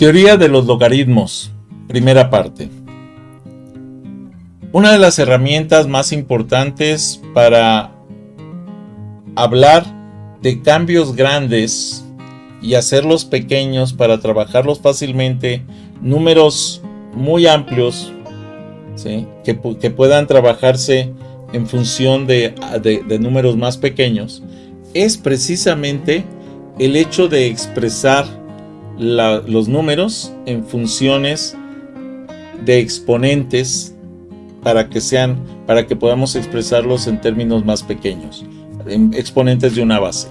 Teoría de los logaritmos, primera parte. Una de las herramientas más importantes para hablar de cambios grandes y hacerlos pequeños para trabajarlos fácilmente, números muy amplios, ¿sí? que puedan trabajarse en función de números más pequeños, es precisamente el hecho de expresar los números en funciones de exponentes para que podamos expresarlos en términos más pequeños, en exponentes de una base.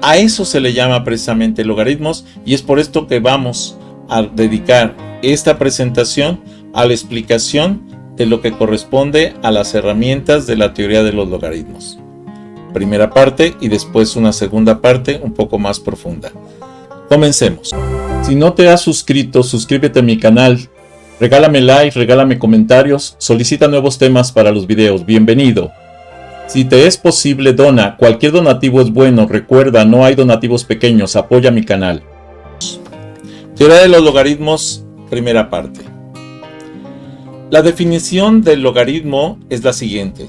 A eso se le llama precisamente logaritmos, y es por esto que vamos a dedicar esta presentación a la explicación de lo que corresponde a las herramientas de la teoría de los logaritmos. Primera parte y después una segunda parte un poco más profunda. Comencemos. Si no te has suscrito, suscríbete a mi canal, regálame like, regálame comentarios, solicita nuevos temas para los videos, bienvenido. Si te es posible, dona, cualquier donativo es bueno, recuerda, no hay donativos pequeños, apoya mi canal. Teoría de los logaritmos, primera parte. La definición del logaritmo es la siguiente.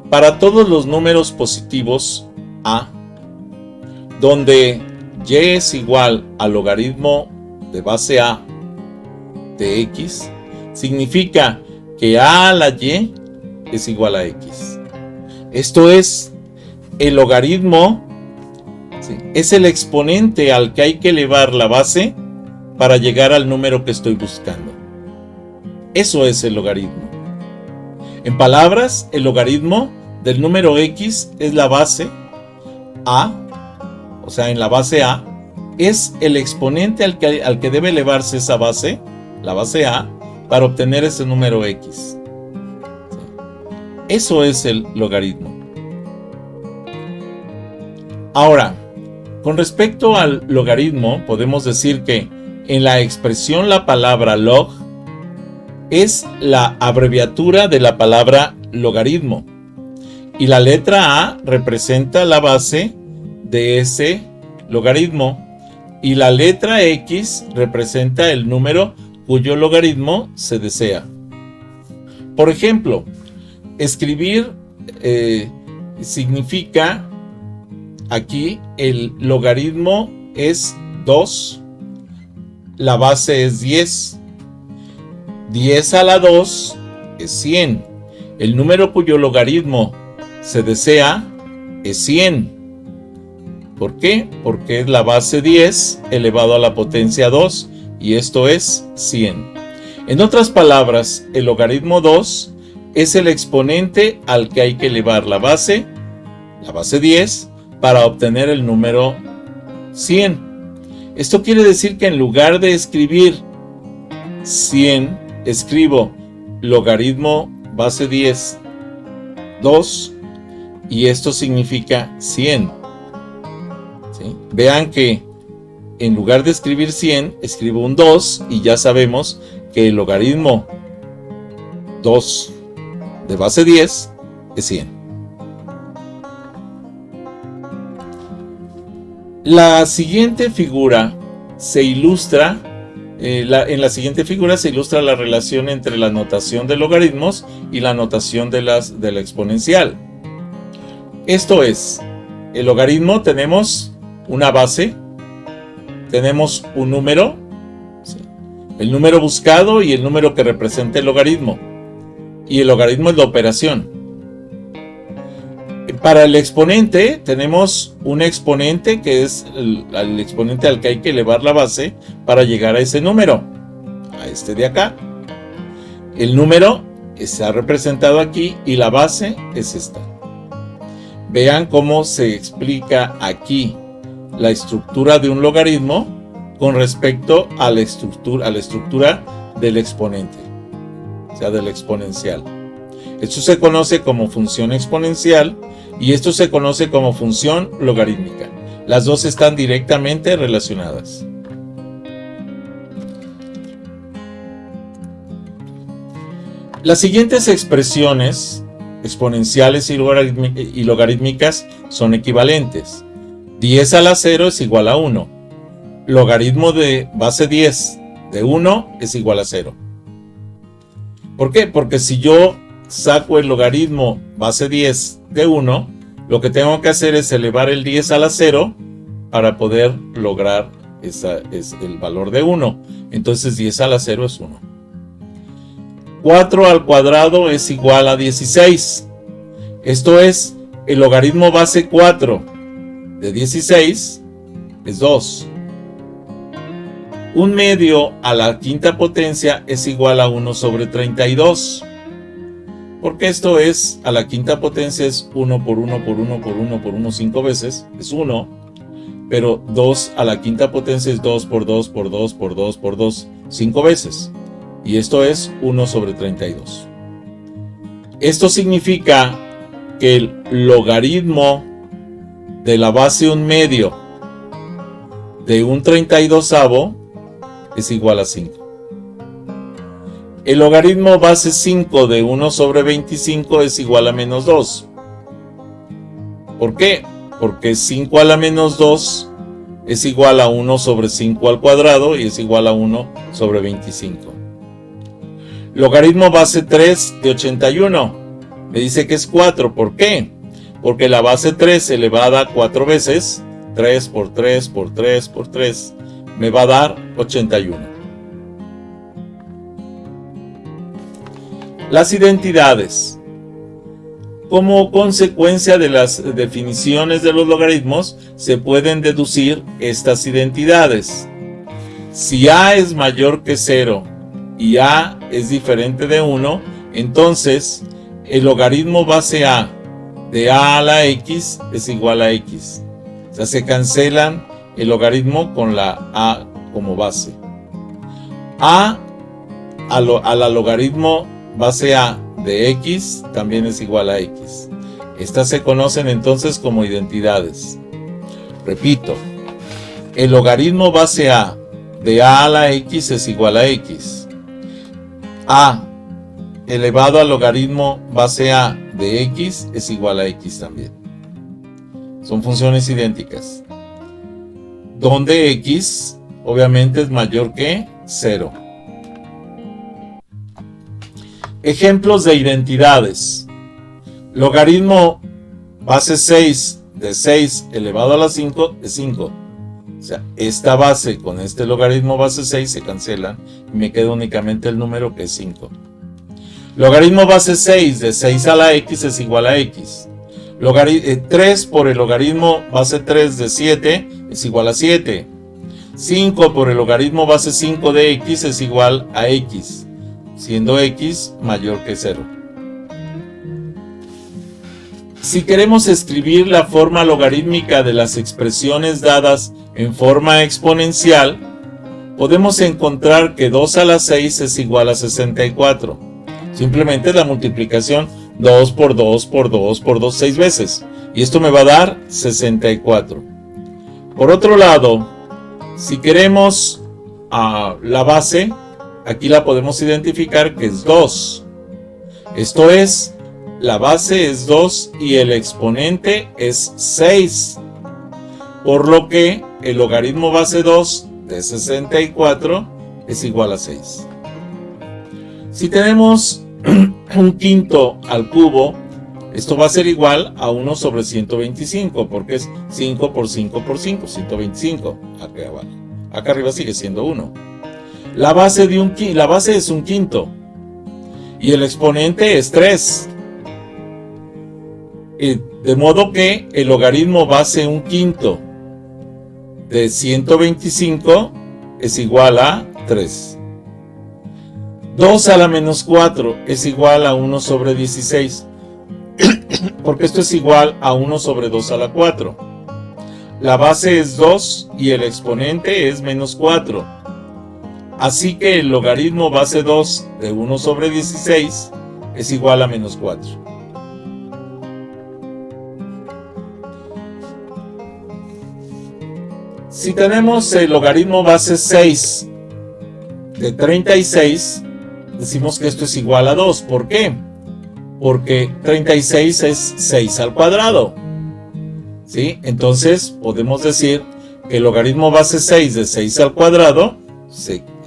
Para todos los números positivos a, donde y es igual al logaritmo de base a de x, significa que a la y es igual a x. Esto es, el logaritmo, ¿sí?, es el exponente al que hay que elevar la base para llegar al número que estoy buscando. Eso es el logaritmo. En palabras, el logaritmo del número x es la base a, o sea, en la base a, es el exponente al que debe elevarse esa base, la base a, para obtener ese número x. Eso es el logaritmo. Ahora, con respecto al logaritmo, podemos decir que en la expresión la palabra log es la abreviatura de la palabra logaritmo, y la letra a representa la base de ese logaritmo, y la letra x representa el número cuyo logaritmo se desea. Por ejemplo, escribir significa, aquí el logaritmo es 2, la base es 10, 10 a la 2 es 100, el número cuyo logaritmo se desea es 100. ¿Por qué? Porque es la base 10 elevado a la potencia 2, y esto es 100. En otras palabras, el logaritmo 2 es el exponente al que hay que elevar la base 10, para obtener el número 100. Esto quiere decir que en lugar de escribir 100, escribo logaritmo base 10, 2, y esto significa 100. ¿Sí? Vean que en lugar de escribir 100, escribo un 2, y ya sabemos que el logaritmo 2 de base 10 es 100. La siguiente figura se ilustra, en la siguiente figura se ilustra la relación entre la notación de logaritmos y la notación de la exponencial. Esto es, el logaritmo tenemos una base, tenemos un número, ¿sí?, el número buscado y el número que representa el logaritmo, y el logaritmo es la operación. Para el exponente tenemos un exponente que es el exponente al que hay que elevar la base para llegar a ese número, a este de acá. El número está representado aquí y la base es esta. Vean cómo se explica aquí la estructura de un logaritmo con respecto a la estructura del exponente, o sea, del exponencial. Esto se conoce como función exponencial y esto se conoce como función logarítmica. Las dos están directamente relacionadas. Las siguientes expresiones exponenciales y logarítmicas son equivalentes. 10 a la 0 es igual a 1. logaritmo de base 10 de 1 es igual a 0. ¿Por qué? Porque si yo saco el logaritmo base 10 de 1, lo que tengo que hacer es elevar el 10 a la 0 para poder lograr el valor de 1. Entonces 10 a la 0 es 1. 4 al cuadrado es igual a 16. Esto es, el logaritmo base 4 de 16 es 2. 1 medio a la quinta potencia es igual a 1 sobre 32. Porque esto es, a la quinta potencia es 1 por 1 por 1 por 1 por 1 5 veces, es 1. Pero 2 a la quinta potencia es 2 por 2 por 2 por 2 por 2, 5 veces. Y esto es 1 sobre 32. Esto significa que el logaritmo de la base 1 medio de un 32avo es igual a 5. El logaritmo base 5 de 1 sobre 25 es igual a menos 2. ¿Por qué? Porque 5 a la menos 2 es igual a 1 sobre 5 al cuadrado y es igual a 1 sobre 25. Logaritmo base 3 de 81 me dice que es 4. ¿Por qué? Porque la base 3 elevada 4 veces, 3 por 3 por 3 por 3, me va a dar 81. Las identidades. Como consecuencia de las definiciones de los logaritmos, se pueden deducir estas identidades. Si a es mayor que 0 y a es diferente de 1, entonces el logaritmo base a de a la x es igual a x. O sea, se cancelan el logaritmo con la a como base. A la logaritmo base a de x también es igual a x. Estas se conocen entonces como identidades. Repito, el logaritmo base a de a la x es igual a x. A elevado al logaritmo base a de x es igual a x también. Son funciones idénticas, donde x obviamente es mayor que 0. Ejemplos de identidades. Logaritmo base 6 de 6 elevado a la 5 es 5. O sea, esta base con este logaritmo base 6 se cancelan y me queda únicamente el número que es 5. Logaritmo base 6 de 6 a la x es igual a x. 3 por el logaritmo base 3 de 7 es igual a 7. 5 por el logaritmo base 5 de x es igual a x, siendo x mayor que 0. Si queremos escribir la forma logarítmica de las expresiones dadas en forma exponencial, podemos encontrar que 2 a la 6 es igual a 64. Simplemente la multiplicación 2 por 2 por 2 por 2 6 veces. Y esto me va a dar 64. Por otro lado, si queremos la base, aquí la podemos identificar que es 2. Esto es, la base es 2 y el exponente es 6. Por lo que el logaritmo base 2 de 64 es igual a 6. Si tenemos un quinto al cubo, esto va a ser igual a 1 sobre 125, porque es 5 por 5 por 5, 125, acá abajo. Acá arriba sigue siendo 1. La base es un quinto y el exponente es 3. De modo que el logaritmo base un quinto de 125 es igual a 3. 2 a la menos 4 es igual a 1 sobre 16, porque esto es igual a 1 sobre 2 a la 4. La base es 2 y el exponente es menos 4. Así que el logaritmo base 2 de 1 sobre 16 es igual a menos 4. Si tenemos el logaritmo base 6 de 36, decimos que esto es igual a 2. ¿Por qué? Porque 36 es 6 al cuadrado. ¿Sí? Entonces podemos decir el logaritmo base 6 de 6 al cuadrado,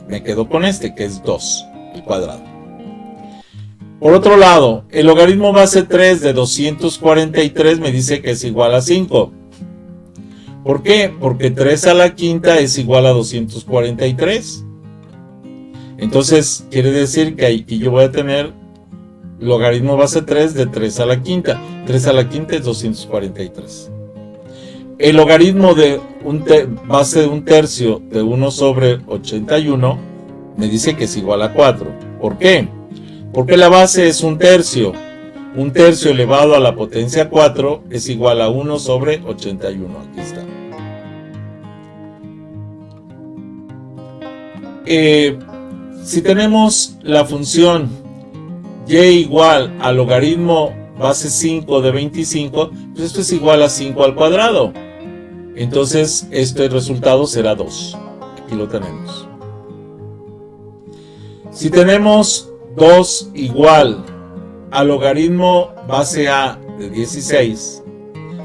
me quedo con este, que es 2 al cuadrado. Por otro lado, el logaritmo base 3 de 243 me dice que es igual a 5. ¿Por qué? Porque 3 a la quinta es igual a 243. Entonces, quiere decir que aquí yo voy a tener logaritmo base 3 de 3 a la quinta. 3 a la quinta es 243. El logaritmo de base de un tercio de 1 sobre 81 me dice que es igual a 4. ¿Por qué? Porque la base es un tercio. Un tercio elevado a la potencia 4 es igual a 1 sobre 81. Aquí está. Si tenemos la función y igual al logaritmo base 5 de 25, pues esto es igual a 5 al cuadrado. Entonces, este resultado será 2. Aquí lo tenemos. Si tenemos 2 igual al logaritmo base a de 16,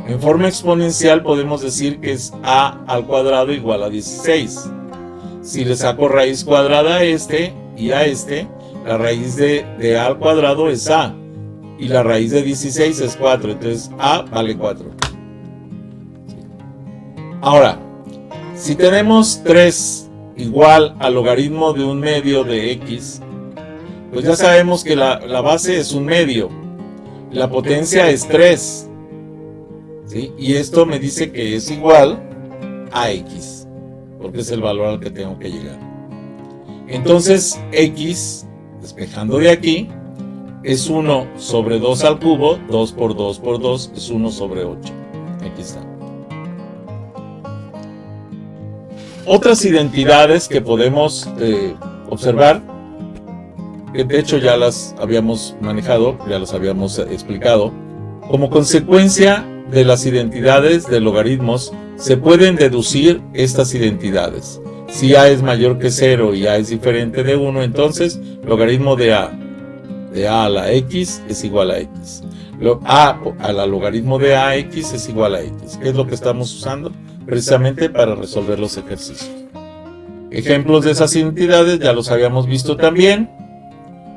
en forma exponencial podemos decir que es a al cuadrado igual a 16. Si le saco raíz cuadrada a este y a este, la raíz de a al cuadrado es a. Y la raíz de 16 es 4. Entonces a vale 4. Ahora, si tenemos 3 igual al logaritmo de un medio de x, pues ya sabemos que la base es un medio. La potencia es 3. ¿Sí? Y esto me dice que es igual a x, porque es el valor al que tengo que llegar. Entonces x, despejando de aquí, es 1 sobre 2 al cubo. 2 por 2 por 2 es 1 sobre 8. Aquí está. Otras identidades que podemos observar, que de hecho ya las habíamos manejado, ya las habíamos explicado. Como consecuencia de las identidades de logaritmos, se pueden deducir estas identidades. Si a es mayor que 0 y a es diferente de 1, entonces logaritmo de a a la x es igual a x. A la logaritmo de ax es igual a x. ¿Qué es lo que estamos usando? Precisamente para resolver los ejercicios. Ejemplos de esas identidades ya los habíamos visto también.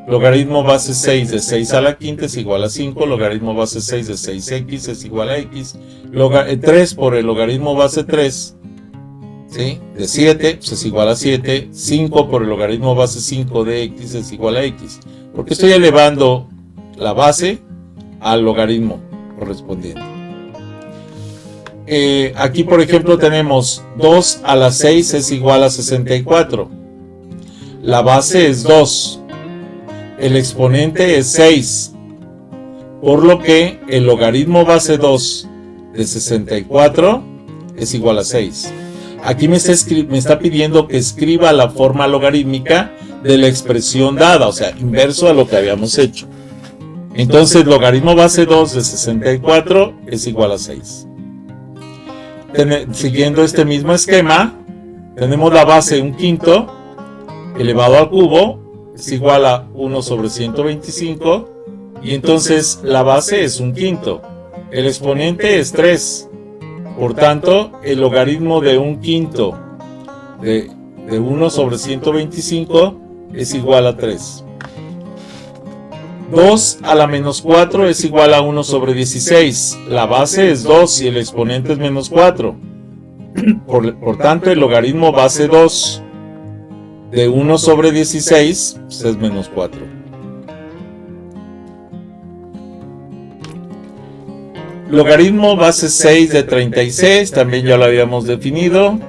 Logaritmo base 6 de 6 a la quinta es igual a 5. Logaritmo base 6 de 6x es igual a x. 3 por el logaritmo base 3, ¿sí?, de 7 pues es igual a 7. 5 por el logaritmo base 5 de x es igual a x. Porque estoy elevando la base al logaritmo correspondiente. Aquí, por ejemplo, tenemos 2 a la 6 es igual a 64. La base es 2. El exponente es 6. Por lo que el logaritmo base 2 de 64 es igual a 6. Aquí me está pidiendo que escriba la forma logarítmica de la expresión dada, o sea, inverso a lo que habíamos hecho. Entonces, logaritmo base 2 de 64 es igual a 6. Siguiendo este mismo esquema, tenemos la base 1/5 elevado al cubo es igual a 1 sobre 125, y entonces la base es 1/5. El exponente es 3. Por tanto, el logaritmo de 1/5 de 1 sobre 125 es igual a 3. 2 a la menos 4 es igual a 1 sobre 16. La base es 2 y el exponente es menos 4. Por tanto, el logaritmo base 2 de 1 sobre 16 pues es menos 4. Logaritmo base 6 de 36, también ya lo habíamos definido.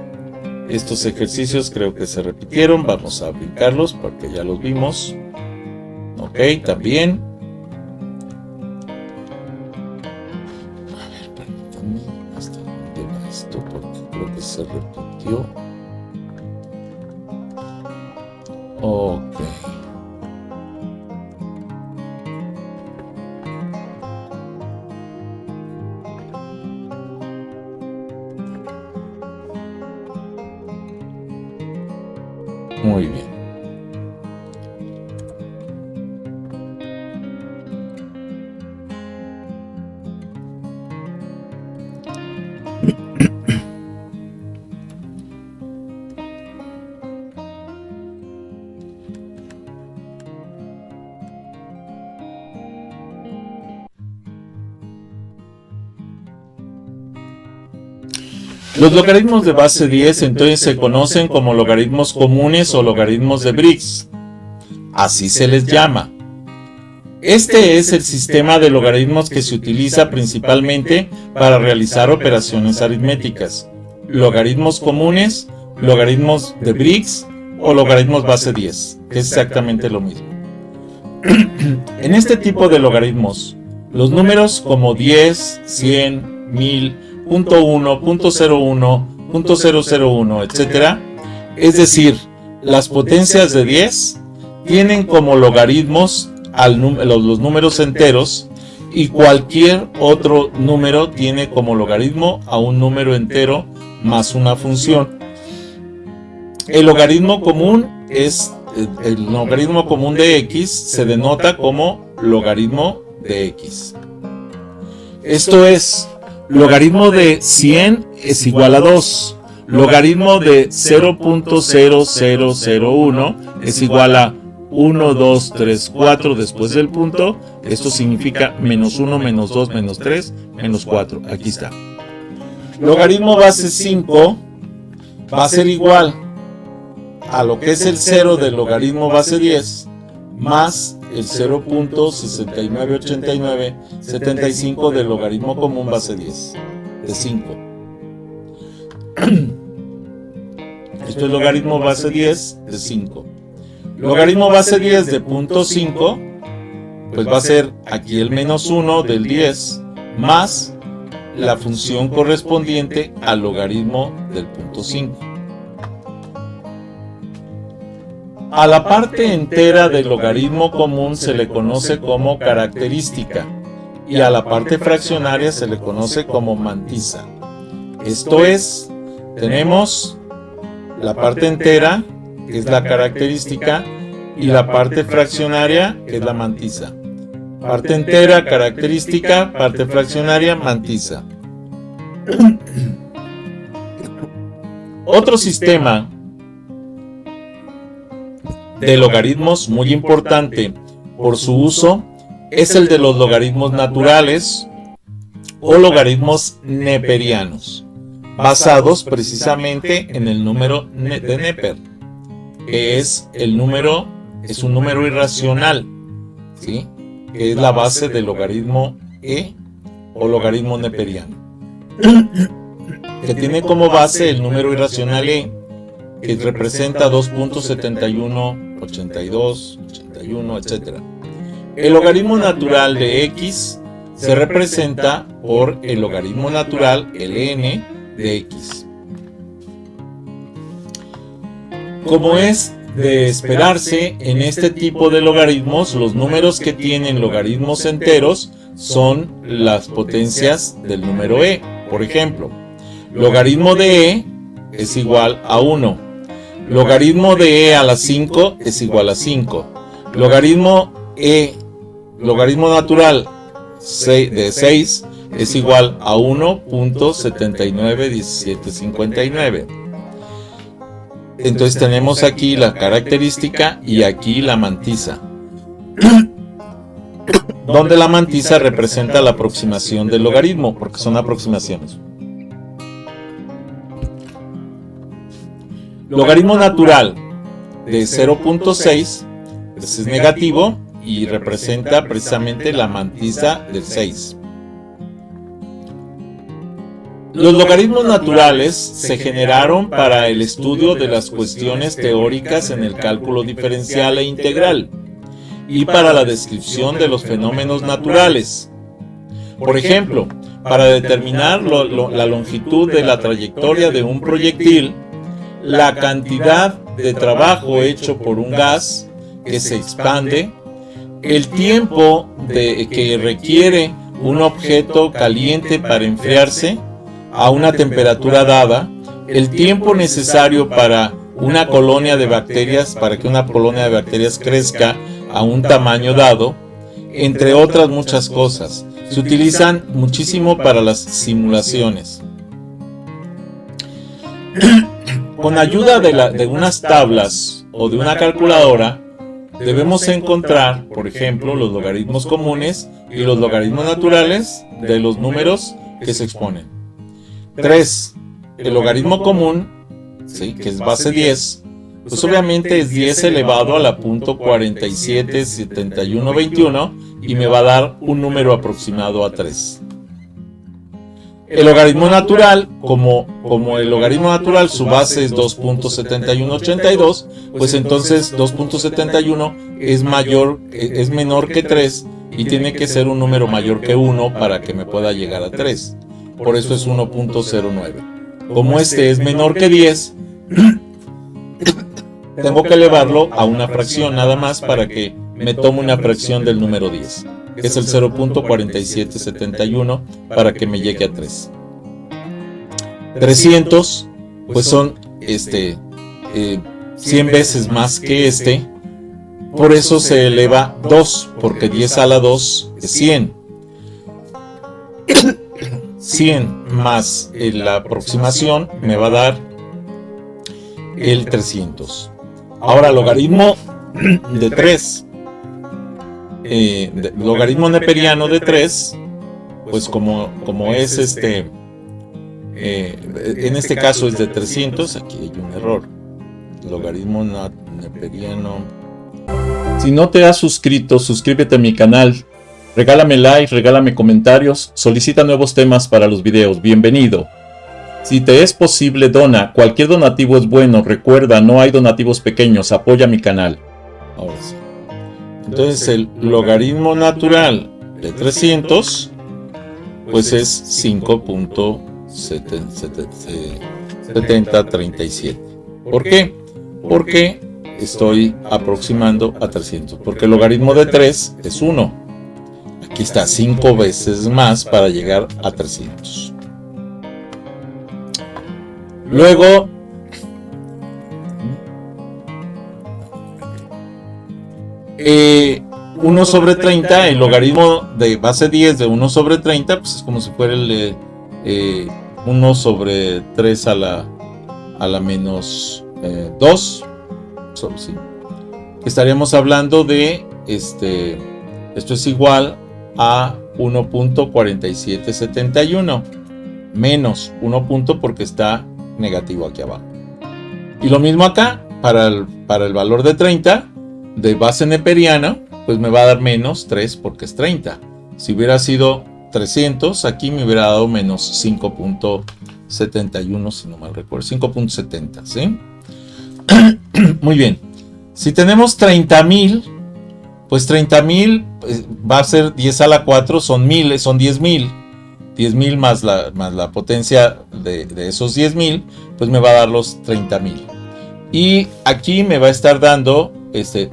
Estos ejercicios creo que se repitieron, vamos a brincarlos porque ya los vimos. Ok, también. A ver, permítanme hasta dónde va esto porque creo que se repitió. Ok. Muy bien. Los logaritmos de base 10 entonces se conocen como logaritmos comunes o logaritmos de Briggs. Así se les llama. Este es el sistema de logaritmos que se utiliza principalmente para realizar operaciones aritméticas. Logaritmos comunes, logaritmos de Briggs o logaritmos base 10, que es exactamente lo mismo. En este tipo de logaritmos, los números como 10, 100, 1000, .1, .01, .001, etc., es decir, las potencias de 10 tienen como logaritmos los números enteros y cualquier otro número tiene como logaritmo a un número entero más una función. El logaritmo común de x se denota como logaritmo de x. Esto es, logaritmo de 100 es igual a 2. Logaritmo de 0.0001 es igual a 1, 2, 3, 4 después del punto. Esto significa menos 1, menos 2, menos 3, menos 4. Aquí está. Logaritmo base 5 va a ser igual a lo que es el 0 del logaritmo base 10 más el 0.698975 del logaritmo común base 10 de 5. Esto es logaritmo base 10 de 5. Logaritmo base 10 de 0.5, pues va a ser aquí el menos 1 del 10 más la función correspondiente al logaritmo del 0.5. A la parte entera del logaritmo común se le conoce como característica y a la parte fraccionaria se le conoce como mantisa. Esto es, tenemos la parte entera, que es la característica, y la parte fraccionaria, que es la mantisa. Parte entera, característica, parte fraccionaria, mantisa. Otro sistema de logaritmos muy importante por su uso es el de los logaritmos naturales o logaritmos neperianos, basados precisamente en el número de Neper, que es un número irracional, ¿sí? Que es la base del logaritmo e o logaritmo neperiano, que tiene como base el número irracional e, que representa 2.71, 82, 81, etc. El logaritmo natural de x se representa por el logaritmo natural ln de x. Como es de esperarse, en este tipo de logaritmos, los números que tienen logaritmos enteros son las potencias del número e. Por ejemplo, logaritmo de e es igual a 1. Logaritmo de e a la 5 es igual a 5. Logaritmo natural de 6 es igual a 1.791759. Entonces tenemos aquí la característica y aquí la mantisa, donde la mantisa representa la aproximación del logaritmo, porque son aproximaciones. Logaritmo natural de 0.6 es negativo y representa precisamente la mantisa del 6. Los logaritmos naturales se generaron para el estudio de las cuestiones teóricas en el cálculo diferencial e integral y para la descripción de los fenómenos naturales. Por ejemplo, para determinar la longitud de la trayectoria de un proyectil, la cantidad de trabajo hecho por un gas que se expande, el tiempo que requiere un objeto caliente para enfriarse a una temperatura dada, el tiempo necesario para que una colonia de bacterias crezca a un tamaño dado, entre otras muchas cosas. Se utilizan muchísimo para las simulaciones. Con ayuda de unas tablas o de una calculadora, debemos encontrar, por ejemplo, los logaritmos comunes y los logaritmos naturales de los números que se exponen. 3. el logaritmo común, ¿sí? Que es base 10, pues obviamente es 10 elevado a la punto 477121 y me va a dar un número aproximado a 3. El logaritmo natural, como el logaritmo natural su base es 2.7182, pues entonces 2.71 es menor que 3 y tiene que ser un número mayor que 1 para que me pueda llegar a 3. Por eso es 1.09. Como este es menor que 10, tengo que elevarlo a una fracción nada más para que me tome una fracción del número 10, que es el 0.4771, para que me llegue a 3. 300, pues son 100 veces más que este, por eso se eleva 2, porque 10 a la 2 es 100. 100 más la aproximación me va a dar el 300. Ahora, logaritmo de 3, logaritmo neperiano de 3, pues como es en este caso es de 300, aquí hay un error. Logaritmo neperiano. Si no te has suscrito, suscríbete a mi canal. Regálame like, regálame comentarios, solicita nuevos temas para los videos. Bienvenido. Si te es posible, dona. Cualquier donativo es bueno. Recuerda, no hay donativos pequeños. Apoya mi canal. Ahora sí. Entonces el logaritmo natural de 300, pues es 5.7037. ¿Por qué? Porque estoy aproximando a 300. Porque el logaritmo de 3 es 1. Aquí está 5 veces más para llegar a 300. Luego, eh, 1 sobre 30, el logaritmo de base 10 de 1 sobre 30, pues es como si fuera el 1 sobre 3 a la menos 2. Sí. Estaríamos hablando de esto es igual a 1.4771 menos 1 punto porque está negativo aquí abajo. Y lo mismo acá, para el valor de 30 de base neperiana, pues me va a dar menos 3 porque es 30. Si hubiera sido 300, aquí me hubiera dado menos 5.71, si no mal recuerdo, 5.70, ¿sí? Muy bien. Si tenemos 30,000, pues 30,000 va a ser 10 a la 4, son 10,000. 10,000 más la potencia de esos 10,000, pues me va a dar los 30,000. Y aquí me va a estar dando 10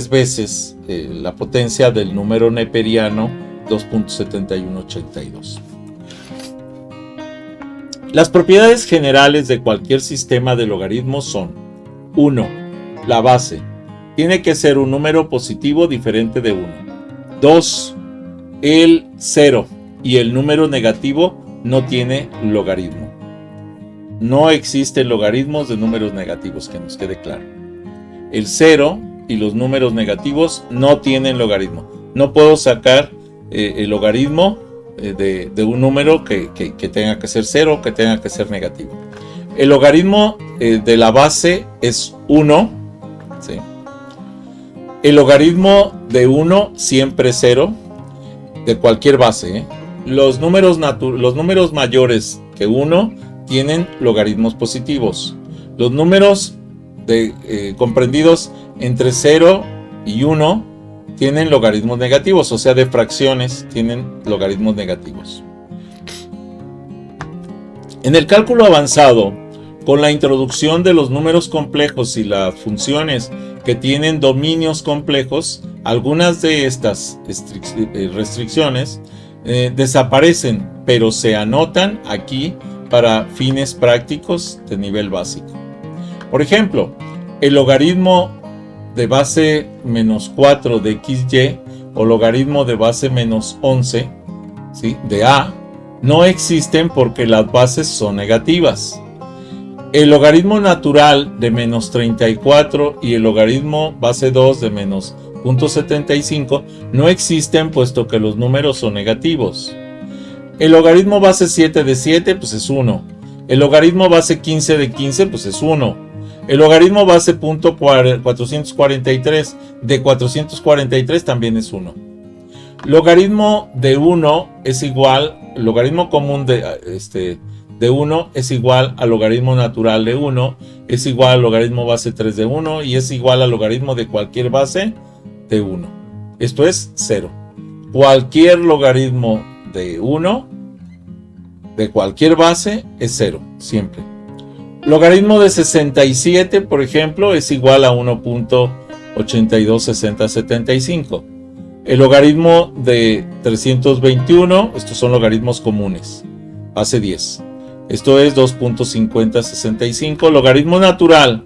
veces la potencia del número neperiano 2.7182. Las propiedades generales de cualquier sistema de logaritmos son: 1. La base tiene que ser un número positivo diferente de 1. 2. El 0 y el número negativo no tiene logaritmo. No existen logaritmos de números negativos, que nos quede claro. El 0 y los números negativos no tienen logaritmo. No puedo sacar el logaritmo de un número que tenga que ser 0 o que tenga que ser negativo. El logaritmo de la base es 1. ¿Sí? El logaritmo de 1 siempre es 0. De cualquier base, Los números mayores que 1 tienen logaritmos positivos. Los números comprendidos entre 0 y 1 tienen logaritmos negativos, o sea, de fracciones tienen logaritmos negativos. En el cálculo avanzado, con la introducción de los números complejos y las funciones que tienen dominios complejos, algunas de estas restricciones desaparecen, pero se anotan aquí para fines prácticos de nivel básico. Por ejemplo, el logaritmo de base menos 4 de XY o logaritmo de base menos 11, ¿sí?, de A, no existen porque las bases son negativas. El logaritmo natural de menos 34 y el logaritmo base 2 de menos 0.75 no existen puesto que los números son negativos. El logaritmo base 7 de 7, pues es 1. El logaritmo base 15 de 15, pues es 1. El logaritmo base punto 443 de 443 también es 1. Logaritmo de 1 es igual, logaritmo común de 1 es igual al logaritmo natural de 1, es igual al logaritmo base 3 de 1 y es igual al logaritmo de cualquier base de 1. Esto es 0. Cualquier logaritmo de 1 de cualquier base es 0, siempre. Logaritmo de 67, por ejemplo, es igual a 1.826075. El logaritmo de 321, estos son logaritmos comunes, base 10. Esto es 2.5065. Logaritmo natural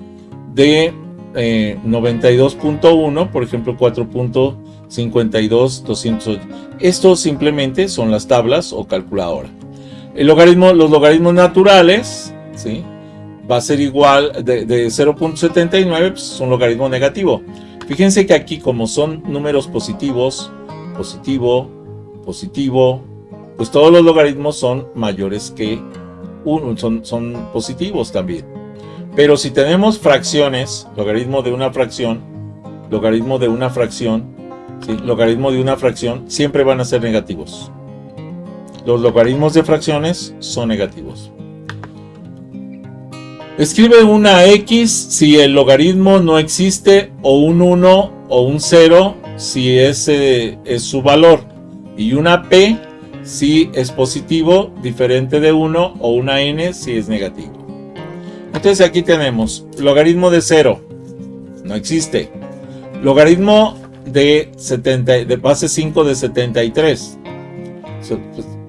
de 92.1, por ejemplo, 4.52208. Estos simplemente son las tablas o calculadora. Los logaritmos naturales, ¿sí?, va a ser igual de 0.79, pues es un logaritmo negativo. Fíjense que aquí, como son números positivos, positivo, positivo, pues todos los logaritmos son mayores que 1, son positivos también. Pero si tenemos fracciones, logaritmo de una fracción, logaritmo de una fracción, ¿sí?, logaritmo de una fracción, siempre van a ser negativos. Los logaritmos de fracciones son negativos. Escribe una X si el logaritmo no existe, o un 1 o un 0 si ese es su valor, y una P si es positivo, diferente de 1, o una N si es negativo. Entonces aquí tenemos logaritmo de 0, no existe. Logaritmo de base 5 de 73.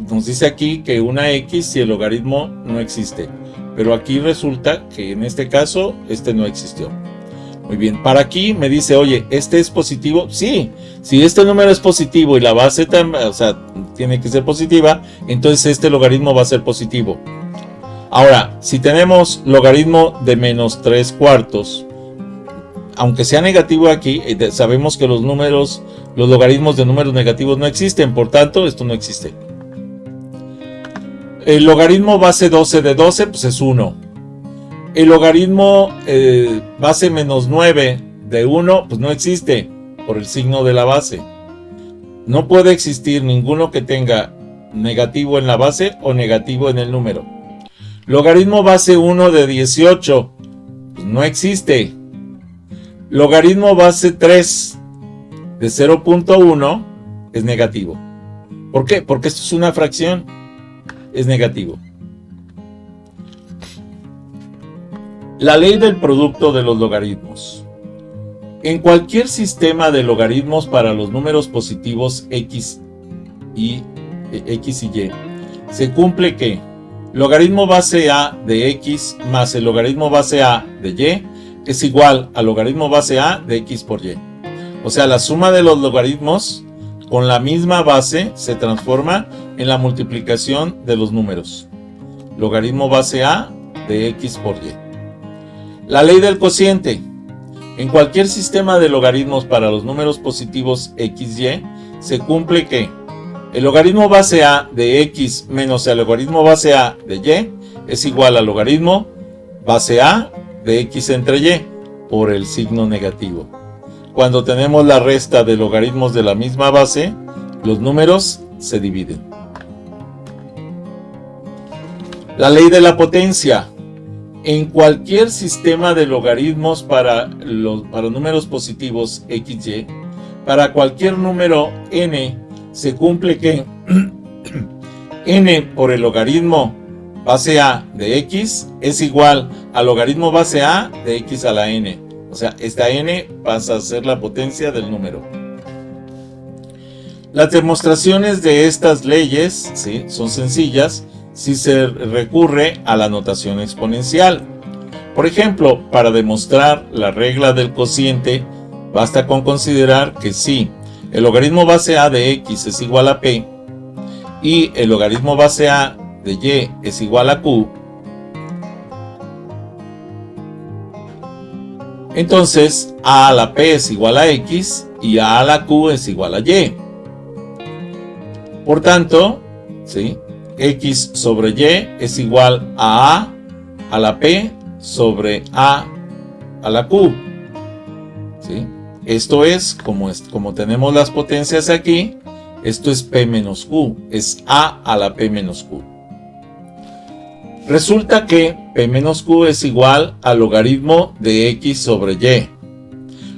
Nos dice aquí que una X si el logaritmo no existe. Pero aquí resulta que en este caso, este no existió. Muy bien, para aquí me dice, oye, ¿este es positivo? Sí, si este número es positivo y la base tiene que ser positiva, entonces este logaritmo va a ser positivo. Ahora, si tenemos logaritmo de menos 3/4, aunque sea negativo aquí, sabemos que los logaritmos de números negativos no existen, por tanto, esto no existe. El logaritmo base 12 de 12, pues es 1. El logaritmo base menos 9 de 1, pues no existe por el signo de la base. No puede existir ninguno que tenga negativo en la base o negativo en el número. Logaritmo base 1 de 18, pues no existe. Logaritmo base 3 de 0.1 es negativo. ¿Por qué? Porque esto es una fracción. Es negativo. La ley del producto de los logaritmos. En cualquier sistema de logaritmos para los números positivos X y Y, se cumple que logaritmo base A de X más el logaritmo base A de Y es igual al logaritmo base A de X por Y. O sea, la suma de los logaritmos con la misma base se transforma en la multiplicación de los números. Logaritmo base A de X por Y. La ley del cociente. En cualquier sistema de logaritmos para los números positivos X, Y, se cumple que el logaritmo base A de X menos el logaritmo base A de Y es igual al logaritmo base A de X entre Y por el signo negativo. Cuando tenemos la resta de logaritmos de la misma base, los números se dividen. La ley de la potencia. En cualquier sistema de logaritmos para números positivos X, Y, para cualquier número n, se cumple que n por el logaritmo base A de X es igual al logaritmo base A de X a la n. O sea, esta n pasa a ser la potencia del número. Las demostraciones de estas leyes, ¿sí?, son sencillas si se recurre a la notación exponencial. Por ejemplo, para demostrar la regla del cociente, basta con considerar que si el logaritmo base A de X es igual a P y el logaritmo base A de Y es igual a Q, entonces A a la P es igual a X y A a la Q es igual a Y. Por tanto, ¿sí?, x sobre y es igual a la p sobre a la q. ¿Sí? Esto es, como tenemos las potencias aquí, esto es p menos q, es a la p menos q. Resulta que p menos q es igual al logaritmo de x sobre y.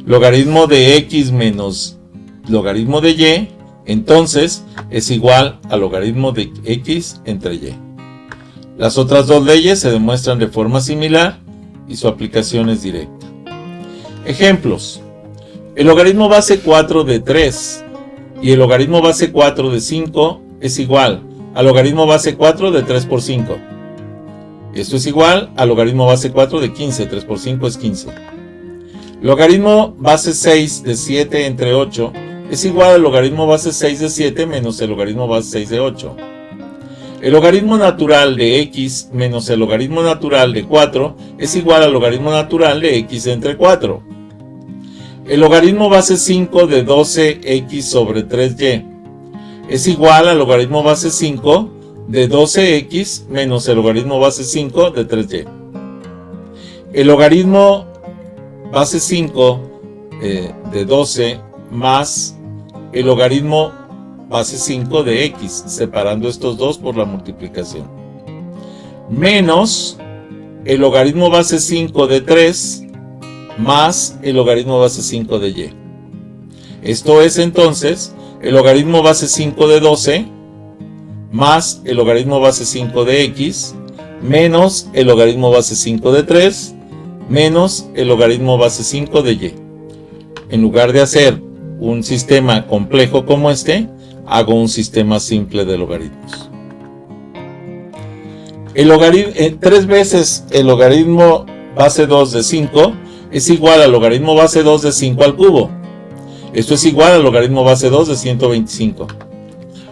Logaritmo de x menos logaritmo de y, entonces es igual al logaritmo de x entre y. Las otras dos leyes se demuestran de forma similar y su aplicación es directa. Ejemplos. El logaritmo base 4 de 3 y el logaritmo base 4 de 5 es igual al logaritmo base 4 de 3 por 5. Esto es igual al logaritmo base 4 de 15, 3 por 5 es 15. Logaritmo base 6 de 7 entre 8 es igual al logaritmo base 6 de 7 menos el logaritmo base 6 de 8. El logaritmo natural de x menos el logaritmo natural de 4 es igual al logaritmo natural de x entre 4. El logaritmo base 5 de 12x sobre 3y es igual al logaritmo base 5 de 12x menos el logaritmo base 5 de 3y. El logaritmo base 5 de 12 más el logaritmo base 5 de x, separando estos dos por la multiplicación, menos el logaritmo base 5 de 3 más el logaritmo base 5 de y. Esto es entonces el logaritmo base 5 de 12 más el logaritmo base 5 de x menos el logaritmo base 5 de 3 menos el logaritmo base 5 de y. En lugar de hacer un sistema complejo como este, hago un sistema simple de logaritmos. Tres veces el logaritmo base 2 de 5 es igual al logaritmo base 2 de 5 al cubo. Esto es igual al logaritmo base 2 de 125.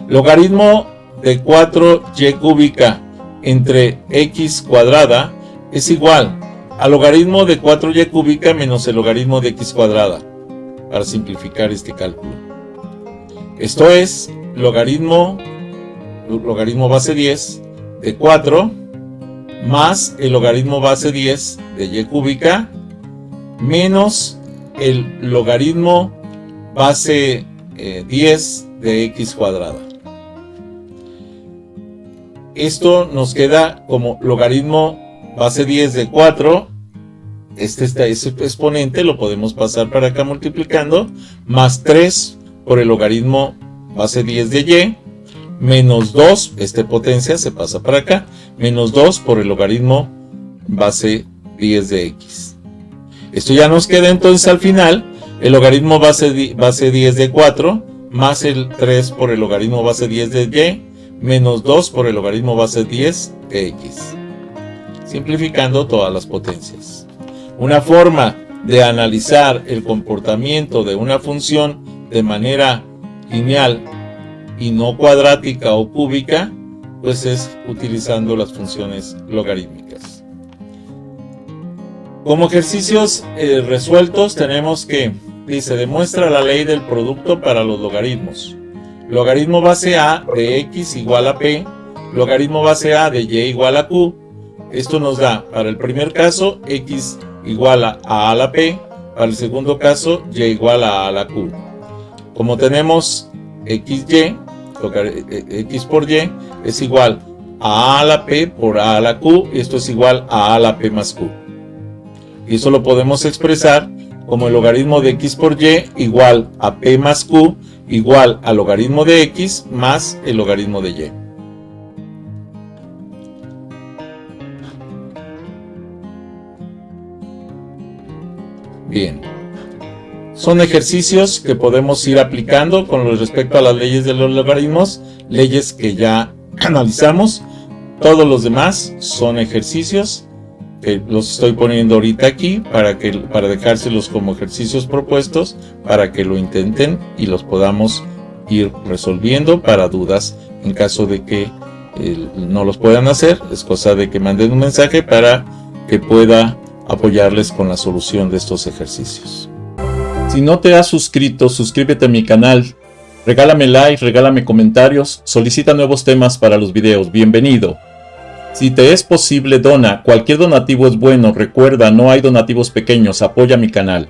Logaritmo de 4y cúbica entre x cuadrada es igual al logaritmo de 4y cúbica menos el logaritmo de x cuadrada, para simplificar este cálculo. Esto es logaritmo base 10 de 4 más el logaritmo base 10 de y cúbica menos el logaritmo base 10 de x cuadrada. Esto nos queda como logaritmo base 10 de 4. Este exponente lo podemos pasar para acá multiplicando, más 3 por el logaritmo base 10 de y, menos 2, esta potencia se pasa para acá, menos 2 por el logaritmo base 10 de x. Esto ya nos queda entonces al final el logaritmo base 10 de 4 más el 3 por el logaritmo base 10 de y menos 2 por el logaritmo base 10 de x. Simplificando todas las potencias. Una forma de analizar el comportamiento de una función de manera lineal y no cuadrática o cúbica, pues es utilizando las funciones logarítmicas. Como ejercicios resueltos tenemos que, dice, demuestra la ley del producto para los logaritmos. Logaritmo base a de x igual a p, logaritmo base a de y igual a q. Esto nos da, para el primer caso, x igual a la p, para el segundo caso, y igual a la q. Como tenemos xy, x por y, es igual a la p por a la q, y esto es igual a la p más q. Y eso lo podemos expresar como el logaritmo de x por y igual a p más q igual al logaritmo de x más el logaritmo de y. Bien, son ejercicios que podemos ir aplicando con respecto a las leyes de los logaritmos, leyes que ya analizamos. Todos los demás son ejercicios que los estoy poniendo ahorita aquí para dejárselos como ejercicios propuestos para que lo intenten y los podamos ir resolviendo para dudas. En caso de que no los puedan hacer, es cosa de que manden un mensaje para que pueda apoyarles con la solución de estos ejercicios. Si no te has suscrito, suscríbete a mi canal. Regálame like, regálame comentarios, solicita nuevos temas para los videos, bienvenido. Si te es posible, dona, cualquier donativo es bueno, recuerda, no hay donativos pequeños, apoya mi canal.